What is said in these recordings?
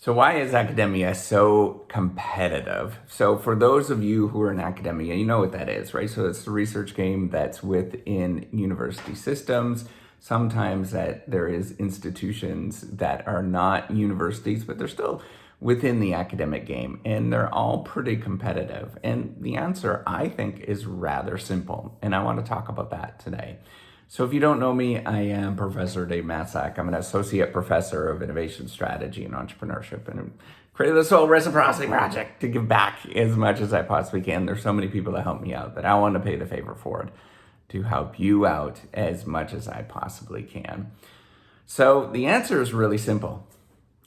So why is academia so competitive? So for those of you who are in academia, you know what that is, right? So it's the research game that's within university systems. Sometimes that there is institutions that are not universities, but they're still within the academic game, and they're all pretty competitive. And the answer, I think, is rather simple, and I want to talk about that today. So if you don't know me, I am Professor Dave Matsack. I'm an associate professor of innovation strategy and entrepreneurship, and I've created this whole reciprocity project to give back as much as I possibly can. There's so many people that help me out that I want to pay the favor forward to help you out as much as I possibly can. So the answer is really simple.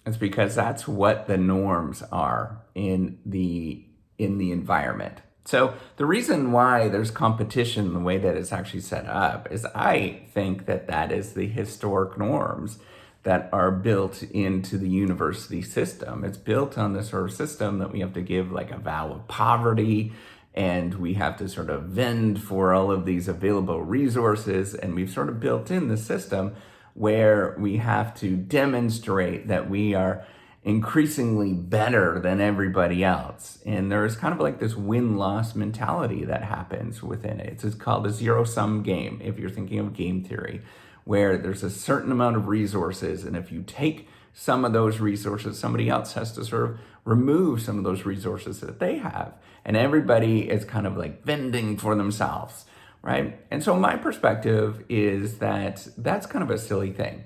It's because that's what the norms are in the environment. So the reason why there's competition the way that it's actually set up is I think that that is the historic norms that are built into the university system. It's built on this sort of system that we have to give like a vow of poverty, and we have to sort of vend for all of these available resources, and we've sort of built in the system where we have to demonstrate that we are increasingly better than everybody else. And there's kind of like this win-loss mentality that happens within it. It's called a zero-sum game, if you're thinking of game theory, where there's a certain amount of resources, and if you take some of those resources, somebody else has to sort of remove some of those resources that they have. And everybody is kind of like vending for themselves, right? And so my perspective is that that's kind of a silly thing.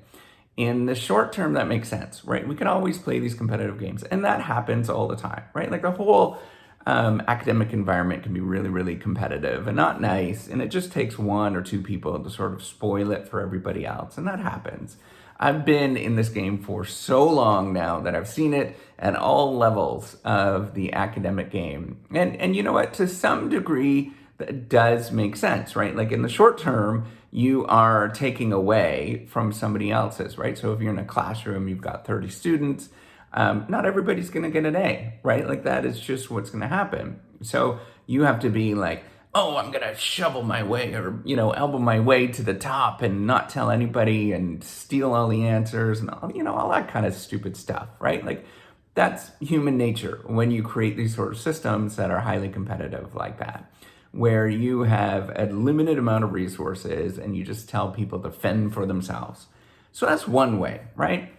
In the short term, that makes sense, right? We can always play these competitive games, and that happens all the time, right? Like the whole academic environment can be really, really competitive and not nice, and it just takes one or two people to sort of spoil it for everybody else, and that happens. I've been in this game for so long now that I've seen it at all levels of the academic game. And you know what? To some degree, that does make sense, right? Like in the short term, you are taking away from somebody else's, right? So if you're in a classroom, you've got 30 students, not everybody's going to get an A, right? Like that is just what's going to happen. So you have to be like, oh, I'm going to shovel my way or, elbow my way to the top and not tell anybody and steal all the answers and, all that kind of stupid stuff, right? Like that's human nature when you create these sort of systems that are highly competitive like that, where you have a limited amount of resources and you just tell people to fend for themselves. So that's one way, right?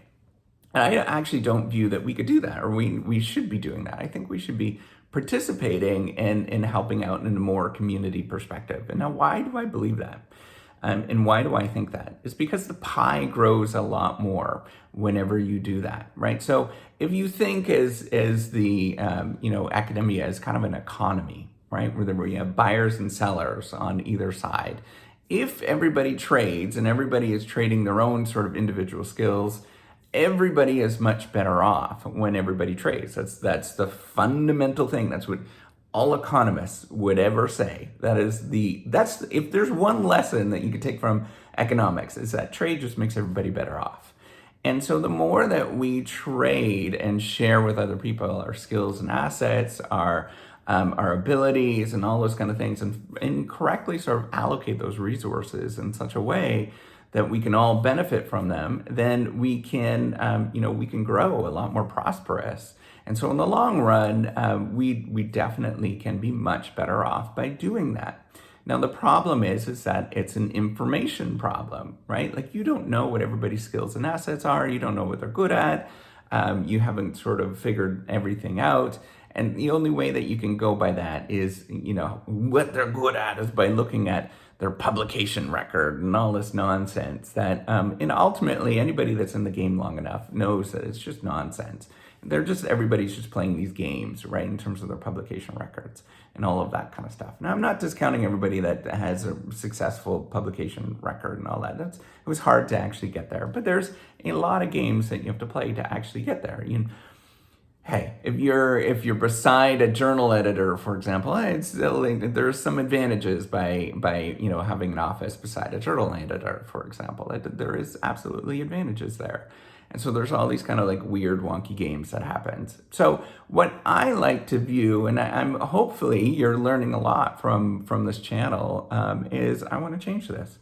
And I actually don't view that we could do that, or we should be doing that. I think we should be participating in helping out in a more community perspective. And now, why do I believe that? And why do I think that? It's because the pie grows a lot more whenever you do that, right? So if you think as the academia as kind of an economy, right, where we have buyers and sellers on either side. If everybody trades and everybody is trading their own sort of individual skills, everybody is much better off when everybody trades. That's the fundamental thing. That's what all economists would ever say. That's if there's one lesson that you could take from economics, is that trade just makes everybody better off. And so the more that we trade and share with other people our skills and assets, our abilities and all those kind of things, and correctly sort of allocate those resources in such a way that we can all benefit from them, then we can grow a lot more prosperous. And so in the long run, we definitely can be much better off by doing that. Now, the problem is that it's an information problem, right? Like you don't know what everybody's skills and assets are. You don't know what they're good at. You haven't sort of figured everything out. And the only way that you can go by that is, what they're good at is by looking at their publication record and all this nonsense that, and ultimately anybody that's in the game long enough knows that it's just nonsense. Everybody's just playing these games, right, in terms of their publication records and all of that kind of stuff. Now, I'm not discounting everybody that has a successful publication record and all that. It was hard to actually get there, but there's a lot of games that you have to play to actually get there. Hey, if you're beside a journal editor, for example, there's some advantages by having an office beside a journal editor, for example. There is absolutely advantages there. And so there's all these kind of like weird, wonky games that happens. So what I like to view, and I'm hopefully you're learning a lot from this channel, is I want to change this.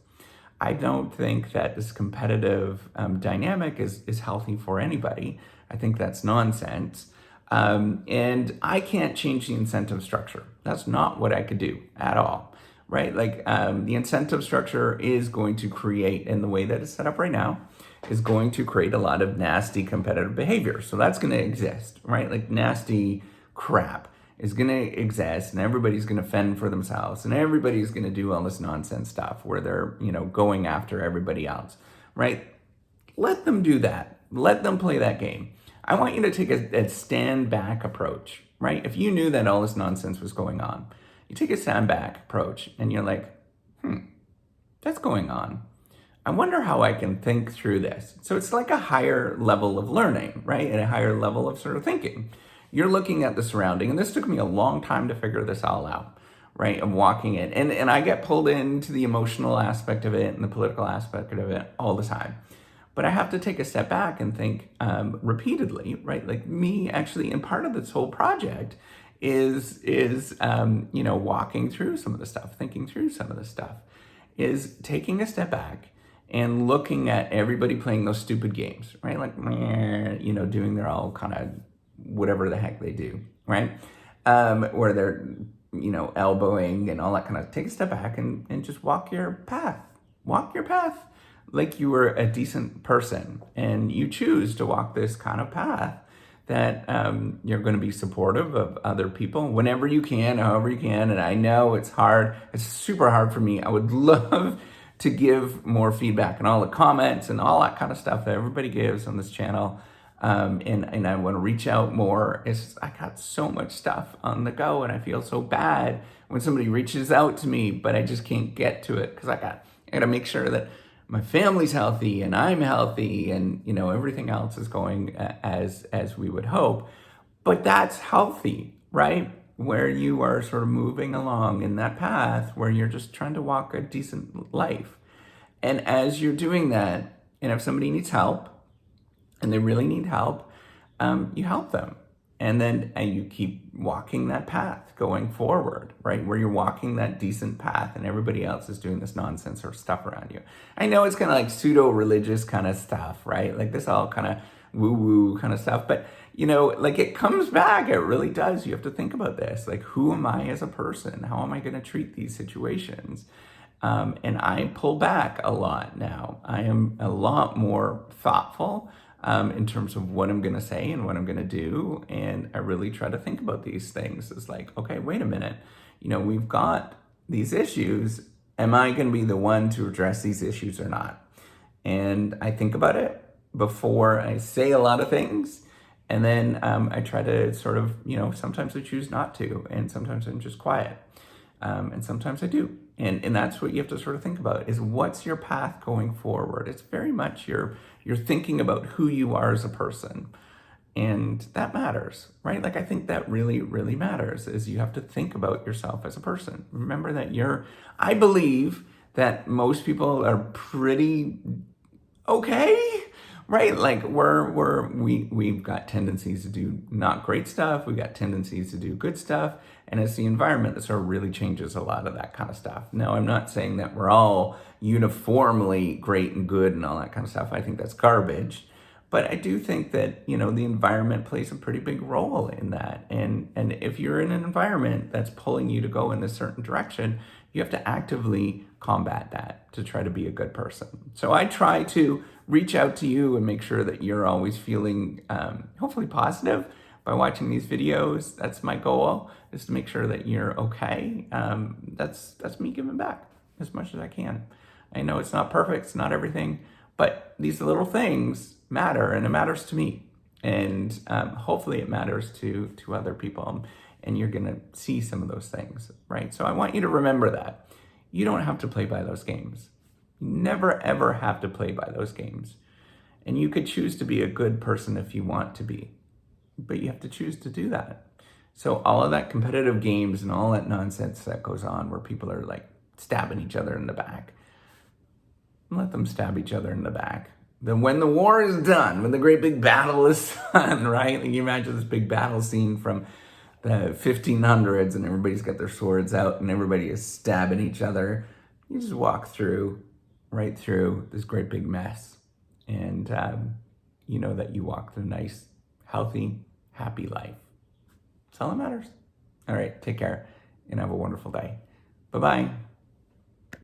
I don't think that this competitive dynamic is healthy for anybody. I think that's nonsense. And I can't change the incentive structure. That's not what I could do at all, right? Like the incentive structure is going to create, in the way that it's set up right now, is going to create a lot of nasty competitive behavior. So that's going to exist, right? Like nasty crap is going to exist, and everybody's going to fend for themselves, and everybody's going to do all this nonsense stuff where they're, going after everybody else, right? Let them do that. Let them play that game. I want you to take a stand back approach, right? If you knew that all this nonsense was going on, you take a stand back approach and you're like, that's going on. I wonder how I can think through this. So it's like a higher level of learning, right? And a higher level of sort of thinking. You're looking at the surrounding, and this took me a long time to figure this all out, right? Of walking in. And I get pulled into the emotional aspect of it and the political aspect of it all the time. But I have to take a step back and think repeatedly, right? Like me actually, and part of this whole project is walking through some of the stuff, thinking through some of the stuff, is taking a step back and looking at everybody playing those stupid games, right? Like, doing their all kind of whatever the heck they do, right? Where they're, elbowing and all that kind of. Take a step back and just walk your path. Walk your path like you were a decent person, and you choose to walk this kind of path that you're going to be supportive of other people whenever you can, however you can. And I know it's hard. It's super hard for me. I would love to give more feedback and all the comments and all that kind of stuff that everybody gives on this channel. And I want to reach out more. I got so much stuff on the go, and I feel so bad when somebody reaches out to me, but I just can't get to it because I got to make sure that my family's healthy and I'm healthy, and everything else is going as we would hope. But that's healthy, right? Where you are sort of moving along in that path where you're just trying to walk a decent life. And as you're doing that, and if somebody needs help and they really need help, you help them. And then you keep walking that path going forward, right? Where you're walking that decent path and everybody else is doing this nonsense or stuff around you. I know it's kind of like pseudo-religious kind of stuff, right? Like this all kind of woo-woo kind of stuff. But, like it comes back. It really does. You have to think about this. Like, who am I as a person? How am I going to treat these situations? And I pull back a lot now. I am a lot more thoughtful in terms of what I'm going to say and what I'm going to do. And I really try to think about these things. It's like, okay, wait a minute. We've got these issues. Am I going to be the one to address these issues or not? And I think about it before I say a lot of things. And then I try to sort of, sometimes I choose not to. And sometimes I'm just quiet. And sometimes I do. And that's what you have to sort of think about, is what's your path going forward? It's very much you're thinking about who you are as a person. And that matters, right? Like, I think that really, really matters, is you have to think about yourself as a person. Remember that I believe that most people are pretty okay, right? Like we've got tendencies to do not great stuff. We've got tendencies to do good stuff. And it's the environment that sort of really changes a lot of that kind of stuff. Now, I'm not saying that we're all uniformly great and good and all that kind of stuff. I think that's garbage. But I do think that, the environment plays a pretty big role in that. And if you're in an environment that's pulling you to go in this certain direction, you have to actively combat that to try to be a good person. So I try to reach out to you and make sure that you're always feeling hopefully positive by watching these videos. That's my goal, is to make sure that you're okay. That's me giving back as much as I can. I know it's not perfect, it's not everything, but these little things matter, and it matters to me. And hopefully it matters to other people. And you're gonna see some of those things, right? So I want you to remember that. You don't have to play by those games. You never, ever have to play by those games. And you could choose to be a good person if you want to be, but you have to choose to do that. So all of that competitive games and all that nonsense that goes on where people are like stabbing each other in the back, let them stab each other in the back. Then when the war is done, when the great big battle is done, right? Like, you imagine this big battle scene from the 1500s and everybody's got their swords out and everybody is stabbing each other. You just walk through, right through this great big mess. And you know that you walked a nice, healthy, happy life. That's all that matters. All right, take care and have a wonderful day. Bye-bye.